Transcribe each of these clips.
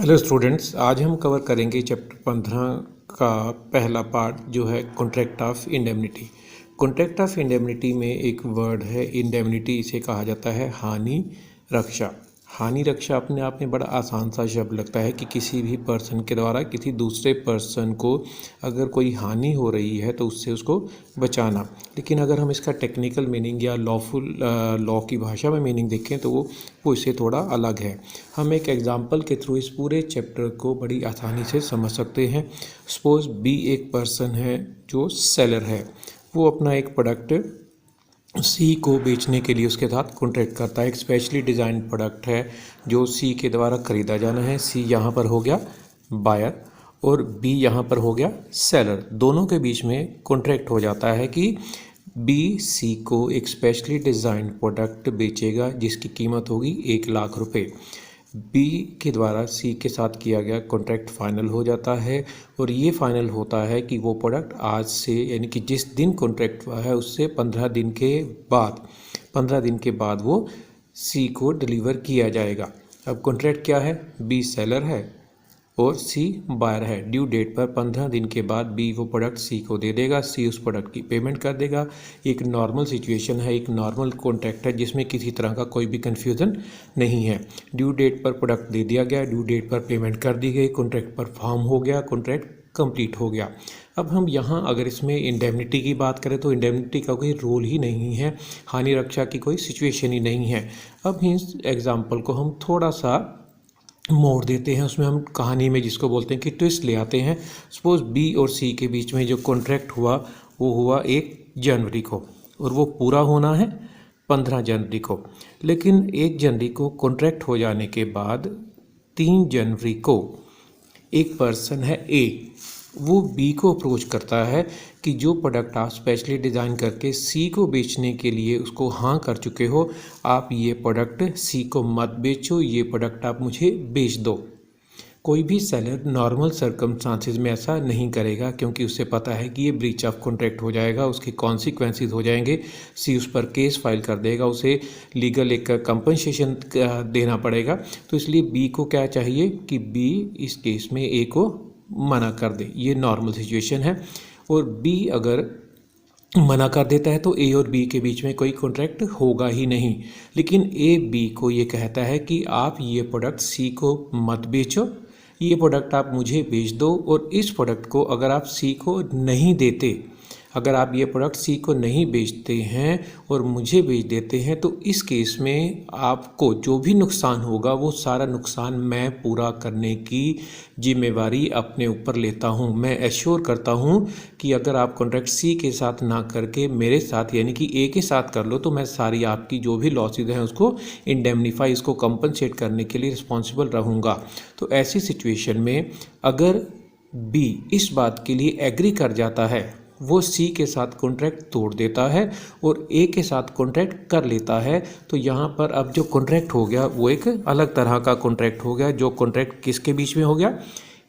Hello students, आज हम cover करेंगे चैप्टर 15 का पहला पार्ट जो है contract of indemnity. Contract of indemnity में एक वर्ड है इंडेमनिटी, इसे कहा जाता है हानि रक्षा। हानि रक्षा अपने आप में बड़ा आसान सा शब्द लगता है कि किसी भी पर्सन के द्वारा किसी दूसरे पर्सन को अगर कोई हानि हो रही है तो उससे उसको बचाना। लेकिन अगर हम इसका टेक्निकल मीनिंग या लॉ की भाषा में मीनिंग देखें तो वो इससे थोड़ा अलग है। हम एक एग्जांपल के थ्रू इस पूरे चैप्टर को बड़ी आसानी से समझ सकते हैं। सपोज बी एक पर्सन है जो सेलर है, वो अपना एक प्रोडक्ट सी को बेचने के लिए उसके साथ कॉन्ट्रैक्ट करता है। एक स्पेशली डिज़ाइन प्रोडक्ट है जो सी के द्वारा ख़रीदा जाना है। सी यहाँ पर हो गया बायर और बी यहाँ पर हो गया सेलर। दोनों के बीच में कॉन्ट्रैक्ट हो जाता है कि बी सी को एक स्पेशली डिज़ाइन प्रोडक्ट बेचेगा जिसकी कीमत होगी 1,00,000 रुपये। बी के द्वारा सी के साथ किया गया कॉन्ट्रैक्ट फाइनल हो जाता है और ये फाइनल होता है कि वो प्रोडक्ट आज से यानी कि जिस दिन कॉन्ट्रैक्ट हुआ है उससे 15 दिन के बाद वो सी को डिलीवर किया जाएगा। अब कॉन्ट्रैक्ट क्या है? बी सेलर है और सी बायर है। ड्यू डेट पर 15 दिन के बाद बी वो प्रोडक्ट सी को दे देगा, सी उस प्रोडक्ट की पेमेंट कर देगा। एक नॉर्मल सिचुएशन है, एक नॉर्मल कॉन्ट्रैक्ट है जिसमें किसी तरह का कोई भी कन्फ्यूज़न नहीं है। ड्यू डेट पर प्रोडक्ट दे दिया गया, ड्यू डेट पर पेमेंट कर दी गई, कॉन्ट्रैक्ट परफॉर्म हो गया, कॉन्ट्रैक्ट कंप्लीट हो गया। अब हम यहाँ अगर इसमें इंडेमनिटी की बात करें तो इंडेमनिटी का कोई रोल ही नहीं है, हानि रक्षा की कोई सिचुएशन ही नहीं है। अब इस एग्जाम्पल को हम थोड़ा सा मोड़ देते हैं, उसमें हम कहानी में जिसको बोलते हैं कि ट्विस्ट ले आते हैं। सपोज बी और सी के बीच में जो कॉन्ट्रैक्ट हुआ वो हुआ 1 जनवरी को और वो पूरा होना है 15 जनवरी को। लेकिन 1 जनवरी को कॉन्ट्रैक्ट हो जाने के बाद 3 जनवरी को एक पर्सन है ए, वो बी को अप्रोच करता है कि जो प्रोडक्ट आप स्पेशली डिज़ाइन करके सी को बेचने के लिए उसको हाँ कर चुके हो, आप ये प्रोडक्ट सी को मत बेचो, ये प्रोडक्ट आप मुझे बेच दो। कोई भी सेलर नॉर्मल सर्कमस्टांसिस में ऐसा नहीं करेगा क्योंकि उसे पता है कि ये ब्रीच ऑफ कॉन्ट्रैक्ट हो जाएगा, उसके कॉन्सिक्वेंसेस हो जाएंगे। सी उस पर केस फाइल कर देगा, उसे लीगल एक कंपनसेशन देना पड़ेगा। तो इसलिए बी को क्या चाहिए कि बी इस केस में ए को मना कर दे। ये नॉर्मल सिचुएशन है। और बी अगर मना कर देता है तो ए और बी के बीच में कोई कॉन्ट्रैक्ट होगा ही नहीं। लेकिन ए बी को ये कहता है कि आप ये प्रोडक्ट सी को मत बेचो, ये प्रोडक्ट आप मुझे बेच दो। और इस प्रोडक्ट को अगर आप सी को नहीं देते, अगर आप ये प्रोडक्ट सी को नहीं बेचते हैं और मुझे बेच देते हैं तो इस केस में आपको जो भी नुकसान होगा वो सारा नुकसान मैं पूरा करने की जिम्मेवारी अपने ऊपर लेता हूँ। मैं एश्योर करता हूँ कि अगर आप कॉन्ट्रैक्ट सी के साथ ना करके मेरे साथ यानी कि ए के साथ कर लो तो मैं सारी आपकी जो भी लॉसेज हैं उसको इंडेमनीफाई, इसको कंपनसेट करने के लिए रिस्पॉन्सिबल रहूँगा। तो ऐसी सिचुएशन में अगर बी इस बात के लिए एग्री कर जाता है, वो सी के साथ कॉन्ट्रैक्ट तोड़ देता है और ए के साथ कॉन्ट्रैक्ट कर लेता है, तो यहाँ पर अब जो कॉन्ट्रैक्ट हो गया वो एक अलग तरह का कॉन्ट्रैक्ट हो गया। जो कॉन्ट्रैक्ट किसके बीच में हो गया?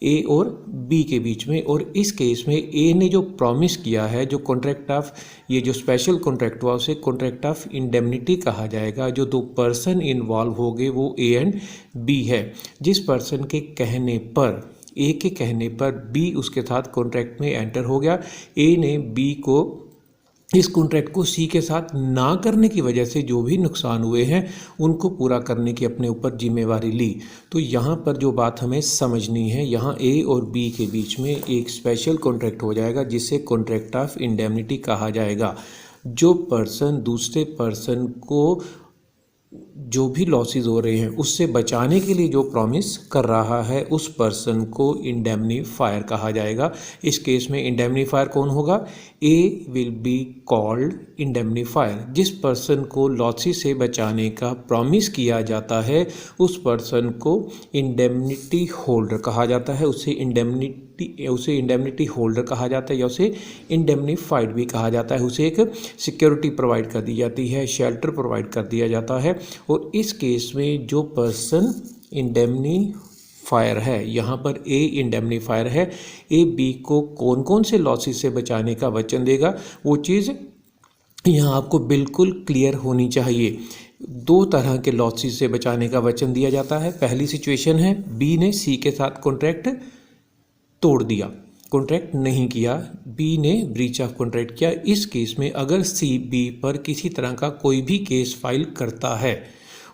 ए और बी के बीच में। और इस केस में ए ने जो प्रॉमिस किया है, जो कॉन्ट्रैक्ट ऑफ ये जो स्पेशल कॉन्ट्रैक्ट हुआ उसे कॉन्ट्रैक्ट ऑफ इंडेमनिटी कहा जाएगा। जो 2 पर्सन इन्वॉल्व हो गए वो ए एंड बी है। जिस पर्सन के कहने पर, ए के कहने पर बी उसके साथ कॉन्ट्रैक्ट में एंटर हो गया। ए ने बी को इस कॉन्ट्रैक्ट को सी के साथ ना करने की वजह से जो भी नुकसान हुए हैं उनको पूरा करने की अपने ऊपर जिम्मेवारी ली। तो यहाँ पर जो बात हमें समझनी है, यहाँ ए और बी के बीच में एक स्पेशल कॉन्ट्रैक्ट हो जाएगा जिसे कॉन्ट्रैक्ट ऑफ इंडेमनिटी कहा जाएगा। जो पर्सन दूसरे पर्सन को जो भी लॉसेस हो रहे हैं उससे बचाने के लिए जो प्रॉमिस कर रहा है उस पर्सन को इंडेमनीफायर कहा जाएगा। इस केस में इंडेमनीफायर कौन होगा? ए विल बी कॉल्ड इंडेमनीफायर। जिस पर्सन को लॉसेस से बचाने का प्रॉमिस किया जाता है उस पर्सन को इंडेमनिटी होल्डर कहा जाता है। उसे इंडेमनिटी होल्डर कहा जाता है या उसे इंडेमनीफाइड भी कहा जाता है। उसे एक सिक्योरिटी प्रोवाइड कर दी जाती है, शेल्टर प्रोवाइड कर दिया जाता है। और इस केस में जो पर्सन इंडेमनीफायर है, यहाँ पर ए इंडेमनीफायर है, ए बी को कौन कौन से लॉसेस से बचाने का वचन देगा वो चीज़ यहाँ आपको बिल्कुल क्लियर होनी चाहिए। दो तरह के लॉसेस से बचाने का वचन दिया जाता है। पहली सिचुएशन है बी ने सी के साथ कॉन्ट्रैक्ट तोड़ दिया, कॉन्ट्रैक्ट नहीं किया, बी ने ब्रीच ऑफ कॉन्ट्रैक्ट किया। इस केस में अगर सी बी पर किसी तरह का कोई भी केस फाइल करता है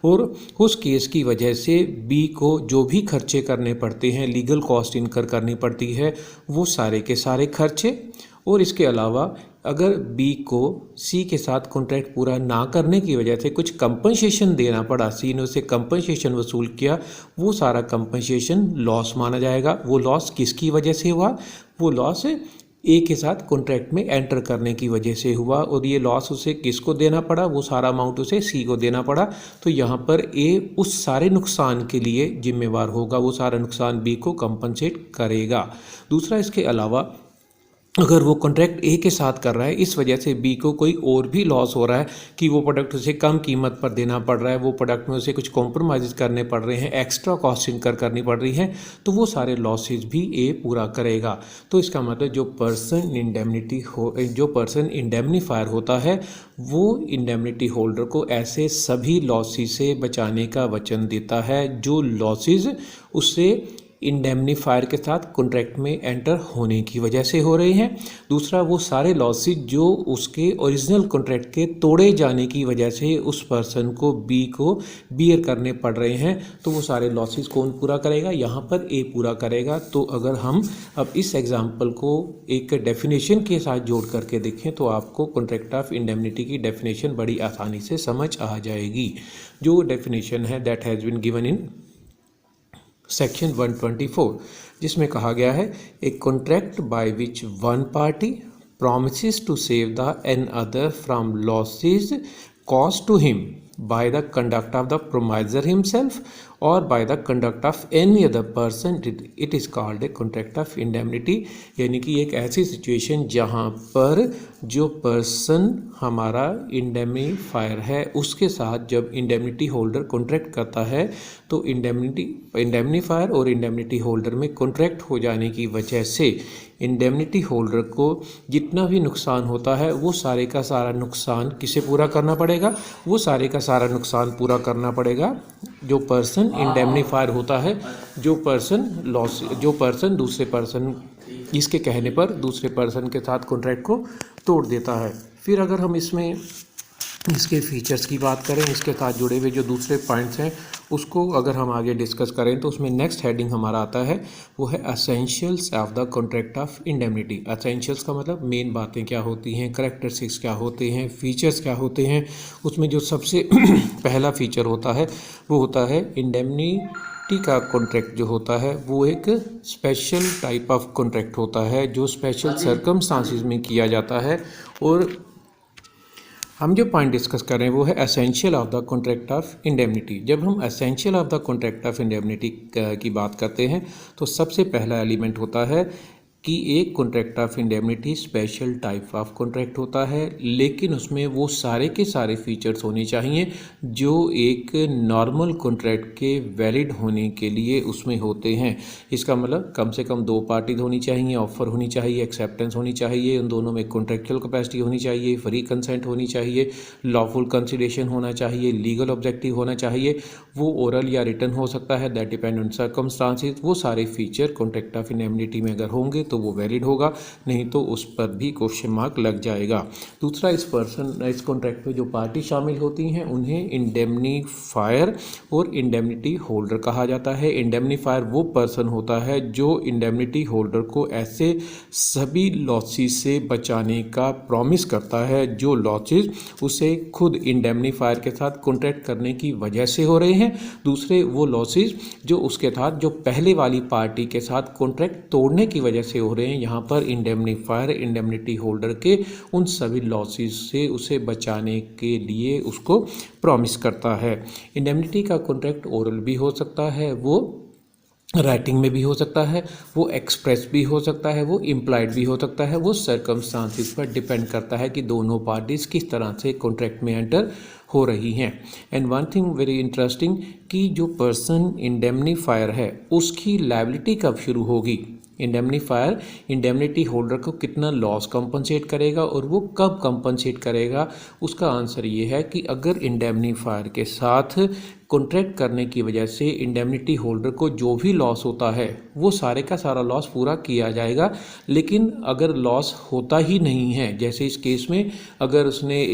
और उस केस की वजह से बी को जो भी खर्चे करने पड़ते हैं, लीगल कॉस्ट इनकर करनी पड़ती है, वो सारे के सारे खर्चे, और इसके अलावा अगर बी को सी के साथ कॉन्ट्रैक्ट पूरा ना करने की वजह से कुछ कंपनसेशन देना पड़ा, सी ने उससे कंपनसेशन वसूल किया, वो सारा कंपनसेशन लॉस माना जाएगा। वो लॉस किसकी वजह से हुआ? वो लॉस ए के साथ कॉन्ट्रैक्ट में एंटर करने की वजह से हुआ, और ये लॉस उसे किसको देना पड़ा? वो सारा अमाउंट उसे सी को देना पड़ा। तो यहाँ पर ए उस सारे नुकसान के लिए जिम्मेवार होगा, वो सारा नुकसान बी को कंपनसेट करेगा। दूसरा, इसके अलावा अगर वो कॉन्ट्रैक्ट ए के साथ कर रहा है, इस वजह से बी को कोई और भी लॉस हो रहा है कि वो प्रोडक्ट उसे कम कीमत पर देना पड़ रहा है, वो प्रोडक्ट में उसे कुछ कॉम्प्रोमाइज़ करने पड़ रहे हैं, एक्स्ट्रा कॉस्ट इनकर करनी पड़ रही है, तो वो सारे लॉसेज भी ए पूरा करेगा। तो इसका मतलब जो पर्सन इंडेमनीफायर होता है वो इंडेमनिटी होल्डर को ऐसे सभी लॉसेज से बचाने का वचन देता है जो लॉसेज उससे इंडेमनीफायर के साथ कॉन्ट्रैक्ट में एंटर होने की वजह से हो रहे हैं। दूसरा, वो सारे लॉसेज जो उसके ओरिजिनल कॉन्ट्रैक्ट के तोड़े जाने की वजह से उस पर्सन को बी को बियर करने पड़ रहे हैं, तो वो सारे लॉसेज कौन पूरा करेगा? यहाँ पर ए पूरा करेगा। तो अगर हम अब इस एग्जाम्पल को एक डेफिनेशन के साथ जोड़ करके देखें तो आपको कॉन्ट्रैक्ट ऑफ इंडेमनिटी की डेफिनेशन बड़ी आसानी से समझ आ जाएगी। जो डेफिनेशन है that has been given in section 124, जिसमें कहा गया है a contract by which one party promises to save the another from losses caused to him by the conduct of the promiser himself or by the conduct of any other person, it is called a contract of indemnity। यानी कि एक ऐसी situation जहाँ पर जो person हमारा indemnifier है उसके साथ जब इंडेमनिटी होल्डर कॉन्ट्रैक्ट करता है, तो इंडेमनीफायर और इंडेमनिटी होल्डर में कॉन्ट्रैक्ट हो जाने की वजह से इंडेमनिटी होल्डर को जितना भी नुकसान होता है वो सारे का सारा नुकसान किसे पूरा करना पड़ेगा? वो सारे का सारा नुकसान पूरा करना पड़ेगा जो पर्सन इंडेमनीफायर होता है, जो पर्सन दूसरे पर्सन इसके कहने पर दूसरे पर्सन के साथ कॉन्ट्रैक्ट को तोड़ देता है। फिर अगर हम इसमें इसके फीचर्स की बात करें, इसके साथ जुड़े हुए जो दूसरे पॉइंट्स हैं उसको अगर हम आगे डिस्कस करें तो उसमें नेक्स्ट हेडिंग हमारा आता है वो है essentials of the contract of indemnity. Essentials का मतलब मेन बातें क्या होती हैं, करैक्टरिस्टिक्स क्या होते हैं, फीचर्स क्या होते हैं। उसमें जो सबसे पहला फीचर होता है वो होता है इंडेमनिटी का कॉन्ट्रैक्ट जो होता है वो एक स्पेशल टाइप ऑफ कॉन्ट्रैक्ट होता है जो स्पेशल सर्कमस्टांसिस में किया जाता है। और हम जो पॉइंट डिस्कस कर रहे हैं वो है essential of the contract of indemnity. जब हम essential of the contract of indemnity की बात करते हैं तो सबसे पहला एलिमेंट होता है कि एक contract of indemnity special type of contract होता है, लेकिन उसमें वो सारे के सारे फीचर्स होने चाहिए जो एक नॉर्मल कॉन्ट्रैक्ट के वैलिड होने के लिए उसमें होते हैं। इसका मतलब कम से कम दो पार्टीज होनी चाहिए, ऑफर होनी चाहिए, एक्सेप्टेंस होनी चाहिए, उन दोनों में कॉन्ट्रैक्चुअल कैपेसिटी होनी चाहिए, फ्री कंसेंट होनी चाहिए, लॉफुल कंसिडरेशन होना चाहिए, लीगल ऑब्जेक्टिव होना चाहिए, वो ओरल या रिटन हो सकता है, दैट डिपेंड ऑन सर्कमस्टांसेस। वो सारे फीचर कॉन्ट्रैक्ट ऑफ इंडेमनिटी में अगर होंगे तो वो वैलिड होगा, नहीं तो उस पर भी क्वेश्चन मार्क लग जाएगा। दूसरा, इस कॉन्ट्रैक्ट में जो पार्टी शामिल होती हैं उन्हें इंडेमनीफायर और इंडेमनिटी होल्डर कहा जाता है। इंडेमनीफायर वो पर्सन होता है जो इंडेमनिटी होल्डर को ऐसे सभी लॉसेस से बचाने का प्रॉमिस करता है जो लॉसेस उसे खुद इंडेमनीफायर के साथ कॉन्ट्रैक्ट करने की वजह से हो रहे हैं। दूसरे, वो लॉसेस जो उसके साथ जो पहले वाली पार्टी के साथ कॉन्ट्रैक्ट तोड़ने की वजह से हो रहे हैं। यहाँ पर इंडेमनीफायर इंडेमनिटी होल्डर के उन सभी लॉसेस से उसे बचाने के लिए उसको प्रॉमिस करता है। इंडेमनिटी का कॉन्ट्रैक्ट ओरल भी हो सकता है, वो राइटिंग में भी हो सकता है, वो एक्सप्रेस भी हो सकता है, वो इम्प्लाइड भी हो सकता है। वो सर्कमस्टांसिस पर डिपेंड करता है कि दोनों पार्टीज किस तरह से कॉन्ट्रैक्ट में एंटर हो रही हैं। And one thing very interesting कि जो पर्सन इंडेमनीफायर है उसकी लायबिलिटी कब शुरू होगी? इंडेमनीफायर इंडेमनिटी होल्डर को कितना लॉस कंपनसेट करेगा और वो कब कंपनसेट करेगा। उसका आंसर ये है कि अगर इंडेमनीफायर के साथ कॉन्ट्रैक्ट करने की वजह से इंडेमनिटी होल्डर को जो भी लॉस होता है वो सारे का सारा लॉस पूरा किया जाएगा। लेकिन अगर लॉस होता ही नहीं है, जैसे इस केस में अगर उसने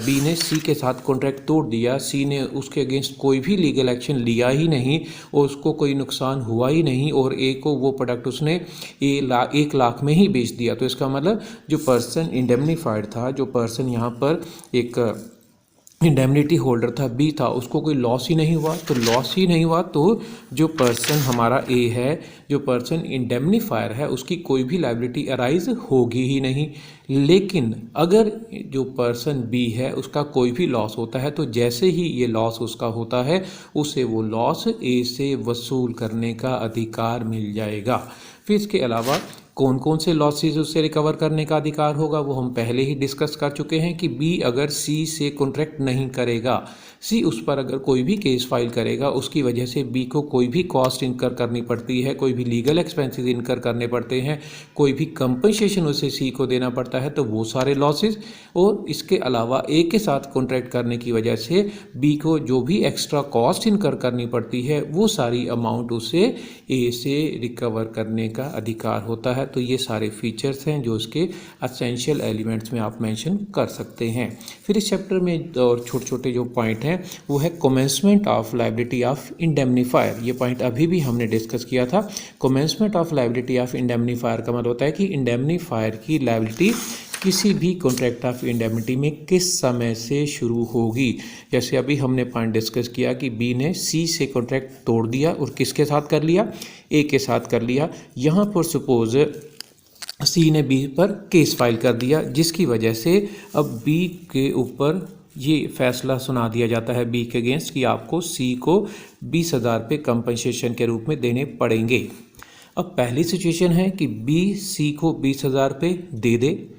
बी ने सी के साथ कॉन्ट्रैक्ट तोड़ दिया, सी ने उसके अगेंस्ट कोई भी लीगल एक्शन लिया ही नहीं और उसको कोई नुकसान हुआ ही नहीं और ए को वो प्रोडक्ट उसने 1 लाख में ही बेच दिया, तो इसका मतलब जो पर्सन इंडेमनीफाइड था, जो पर्सन यहाँ पर एक इंडेमनिटी होल्डर था बी था, उसको कोई लॉस ही नहीं हुआ। तो लॉस ही नहीं हुआ तो जो पर्सन हमारा ए है, जो पर्सन इंडेमनीफायर है, उसकी कोई भी लायबिलिटी अराइज होगी ही नहीं। लेकिन अगर जो पर्सन बी है उसका कोई भी लॉस होता है तो जैसे ही ये लॉस उसका होता है उसे वो लॉस ए से वसूल करने का अधिकार मिल जाएगा। फिर इसके अलावा कौन कौन से लॉसेस उससे रिकवर करने का अधिकार होगा वो हम पहले ही डिस्कस कर चुके हैं कि बी अगर सी से कॉन्ट्रैक्ट नहीं करेगा, सी उस पर अगर कोई भी केस फाइल करेगा, उसकी वजह से बी को कोई भी कॉस्ट इनकर करनी पड़ती है, कोई भी लीगल एक्सपेंसेस इनकर करने पड़ते हैं, कोई भी कंपनसेशन उसे सी को देना पड़ता है, तो वो सारे लॉसेस। और इसके अलावा ए के साथ कॉन्ट्रैक्ट करने की वजह से बी को जो भी एक्स्ट्रा कॉस्ट इनकर करनी पड़ती है वो सारी अमाउंट उसे ए से रिकवर करने का अधिकार होता है। तो ये सारे फीचर्स हैं जो उसके एसेंशियल एलिमेंट्स में आप मेंशन कर सकते हैं। फिर इस चैप्टर में और छोटे छोटे जो पॉइंट हैं वो है commencement of liability of indemnifier. ये पॉइंट अभी भी हमने डिस्कस किया था। Commencement of liability of indemnifier का मतलब होता है कि इंडेमनीफायर की लायबिलिटी किसी भी कॉन्ट्रैक्ट ऑफ इंडेमनिटी में किस समय से शुरू होगी। जैसे अभी हमने पॉइंट डिस्कस किया कि बी ने सी से कॉन्ट्रैक्ट तोड़ दिया और किसके साथ कर लिया, ए के साथ कर लिया। यहाँ पर सपोज सी ने बी पर केस फाइल कर दिया जिसकी वजह से अब बी के ऊपर ये फैसला सुना दिया जाता है बी के अगेंस्ट कि आपको सी को 20,000 रुपये कंपनसेशन के रूप में देने पड़ेंगे। अब पहली सिचुएशन है कि बी सी को 20,000 रुपये दे दे,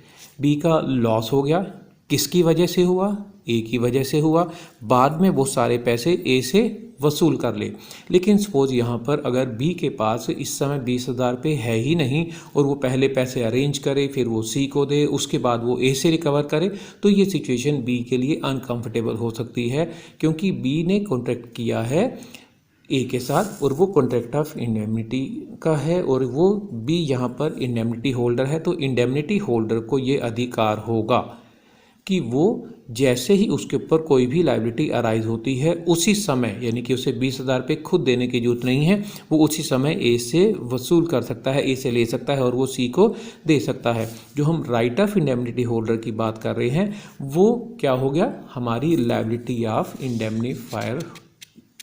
बी का लॉस हो गया, किसकी वजह से हुआ, ए की वजह से हुआ, बाद में वो सारे पैसे ए से वसूल कर ले। लेकिन सपोज यहाँ पर अगर बी के पास इस समय 20,000 रुपये है ही नहीं और वो पहले पैसे अरेंज करे, फिर वो सी को दे, उसके बाद वो ए से रिकवर करे, तो ये सिचुएशन बी के लिए अनकंफर्टेबल हो सकती है क्योंकि बी ने कॉन्ट्रैक्ट किया है ए के साथ और वो कॉन्ट्रैक्ट ऑफ इंडेमनिटी का है और वो बी यहाँ पर इंडेमनिटी होल्डर है। तो इंडेमनिटी होल्डर को ये अधिकार होगा कि वो जैसे ही उसके ऊपर कोई भी लायबिलिटी अराइज होती है उसी समय, यानी कि उसे 20,000 रुपये खुद देने की जरूरत नहीं है, वो उसी समय ए से वसूल कर सकता है, ए से ले सकता है और वो सी को दे सकता है। जो हम राइट ऑफ इंडेमनिटी होल्डर की बात कर रहे हैं वो क्या हो गया, हमारी लायबिलिटी ऑफ इंडेमनीफायर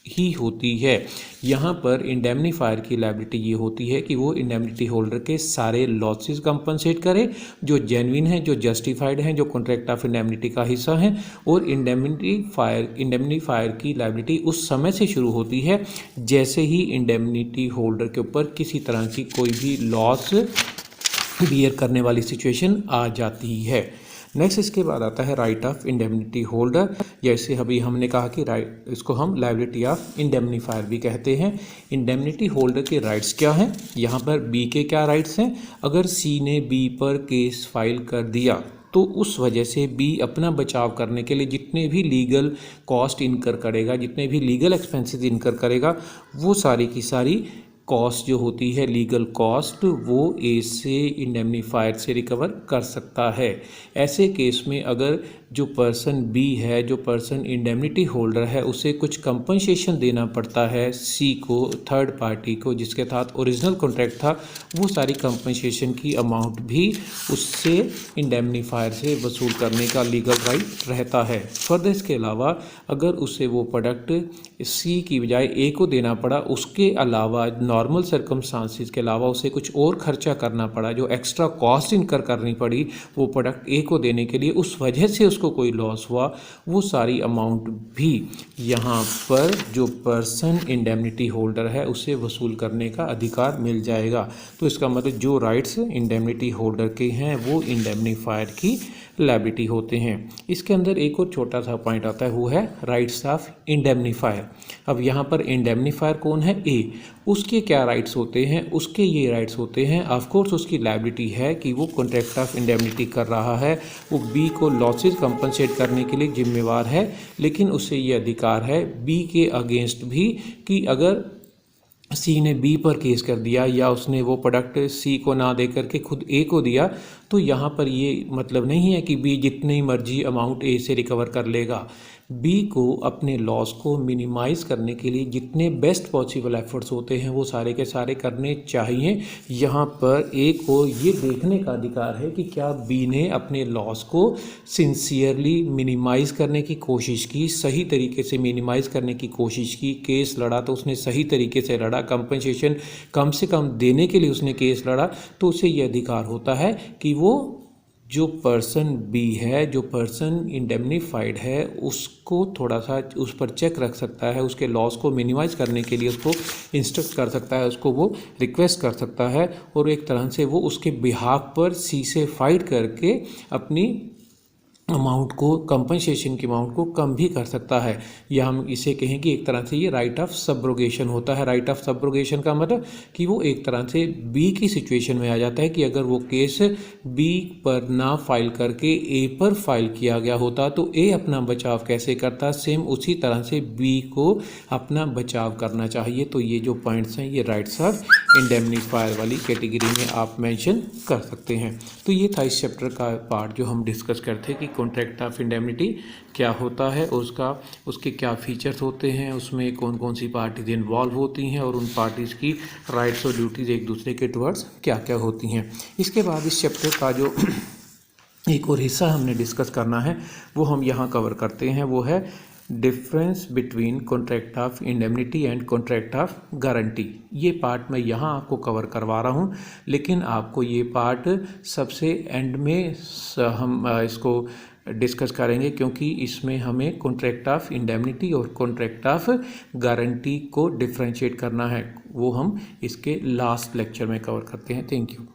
ही होती है। यहाँ पर इंडेमनीफायर की लायबिलिटी ये होती है कि वो इंडेमनिटी होल्डर के सारे लॉसेस कंपनसेट करे जो जेन्युइन हैं, जो जस्टिफाइड हैं, जो कॉन्ट्रैक्ट ऑफ इंडेमनिटी का हिस्सा हैं। और इंडेमनीफायर की लायबिलिटी उस समय से शुरू होती है जैसे ही इंडेमनिटी होल्डर के ऊपर किसी तरह की कोई भी लॉस बियर करने वाली सिचुएशन आ जाती है। नेक्स्ट इसके बाद आता है राइट ऑफ इंडेमनिटी होल्डर। जैसे अभी हमने कहा कि राइट, इसको हम लायबिलिटी ऑफ इंडेमनीफायर भी कहते हैं। इंडेमनिटी होल्डर के राइट्स क्या हैं, यहाँ पर बी के क्या राइट्स हैं। अगर सी ने बी पर केस फाइल कर दिया तो उस वजह से बी अपना बचाव करने के लिए जितने भी लीगल कॉस्ट इनकर करेगा, जितने भी लीगल एक्सपेंसेस इनकर करेगा, वो सारी की सारी कॉस्ट जो होती है, लीगल कॉस्ट, वो ए से इंडेमनीफायर से रिकवर कर सकता है। ऐसे केस में अगर जो पर्सन बी है, जो पर्सन इंडेमनिटी होल्डर है, उसे कुछ कंपनसेशन देना पड़ता है सी को, थर्ड पार्टी को जिसके साथ ओरिजिनल कॉन्ट्रैक्ट था, वो सारी कंपनसेशन की अमाउंट भी उससे इंडेमनीफायर से वसूल करने का लीगल राइट रहता है। फर्दर इसके अलावा अगर उसे वो प्रोडक्ट सी की बजाय ए को देना पड़ा, उसके अलावा नॉर्मल सर्कमस्टांसिस के अलावा उसे कुछ और खर्चा करना पड़ा, जो एक्स्ट्रा कॉस्ट इनकर करनी पड़ी वो प्रोडक्ट ए को देने के लिए, उस वजह से उसको उसको कोई लॉस हुआ वो सारी अमाउंट भी यहाँ पर जो पर्सन इंडेमनिटी होल्डर है उसे वसूल करने का अधिकार मिल जाएगा। तो इसका मतलब जो राइट्स इंडेमनिटी होल्डर के हैं वो इंडेमनीफायर की लायबिलिटी होते हैं। इसके अंदर एक और छोटा सा पॉइंट आता है, वो है राइट्स ऑफ इंडेमनीफायर। अब यहाँ पर इंडेमनीफायर कौन है? ए। उसके क्या राइट्स होते हैं? उसके ये राइट्स होते हैं, ऑफ कोर्स उसकी लायबिलिटी है कि वो कॉन्ट्रैक्ट ऑफ इंडेमनिटी कर रहा है, वो बी को लॉसेस कंपनसेट करने के लिए जिम्मेवार है, लेकिन उसे ये अधिकार है बी के अगेंस्ट भी कि अगर सी ने बी पर केस कर दिया या उसने वो प्रोडक्ट सी को ना दे करके खुद ए को दिया, तो यहाँ पर ये मतलब नहीं है कि बी जितनी मर्जी अमाउंट ए से रिकवर कर लेगा। बी को अपने लॉस को मिनिमाइज़ करने के लिए जितने बेस्ट पॉसिबल एफर्ट्स होते हैं वो सारे के सारे करने चाहिए। यहाँ पर ए को ये देखने का अधिकार है कि क्या बी ने अपने लॉस को सिंसियरली मिनिमाइज़ करने की कोशिश की, सही तरीके से मिनिमाइज़ करने की कोशिश की। केस लड़ा तो उसने सही तरीके से लड़ा, कंपनसेशन कम से कम देने के लिए उसने केस लड़ा, तो उसे ये अधिकार होता है कि वो जो पर्सन बी है, जो पर्सन इंडेमनीफाइड है, उसको थोड़ा सा उस पर चेक रख सकता है, उसके लॉस को मिनिमाइज़ करने के लिए उसको इंस्ट्रक्ट कर सकता है, उसको वो रिक्वेस्ट कर सकता है और एक तरह से वो उसके बिहाफ पर सी से फाइट करके अपनी अमाउंट को, कंपनसेशन की अमाउंट को कम भी कर सकता है। या हम इसे कहें कि एक तरह से ये राइट ऑफ सब्रोगेशन होता है। राइट ऑफ सब्रोगेशन का मतलब कि वो एक तरह से बी की सिचुएशन में आ जाता है कि अगर वो केस बी पर ना फाइल करके ए पर फाइल किया गया होता तो ए अपना बचाव कैसे करता, सेम उसी तरह से बी को अपना बचाव करना चाहिए। तो ये जो पॉइंट्स हैं ये राइट्स ऑफ इंडेमनीफायर वाली कैटेगरी में आप मेंशन कर सकते हैं। तो ये था इस चैप्टर का पार्ट जो हम डिस्कस करते कि कॉन्ट्रैक्ट ऑफ इंडेमनिटी क्या होता है, उसके क्या फीचर्स होते हैं, उसमें कौन कौन सी पार्टीज इन्वॉल्व होती हैं और उन पार्टीज़ की राइट्स और ड्यूटीज़ एक दूसरे के टुवर्ड्स क्या क्या होती हैं। इसके बाद इस चैप्टर का जो एक और हिस्सा हमने डिस्कस करना है वो हम यहाँ कवर करते हैं, वो है difference between contract of indemnity and contract of guarantee. ये पार्ट मैं यहाँ आपको कवर करवा रहा हूँ, लेकिन आपको ये पार्ट सबसे एंड में हम इसको डिस्कस करेंगे, क्योंकि इसमें हमें कॉन्ट्रैक्ट ऑफ इंडेमनिटी और कॉन्ट्रैक्ट ऑफ गारंटी को डिफ्रेंशिएट करना है। वो हम इसके लास्ट लेक्चर में कवर करते हैं। Thank you.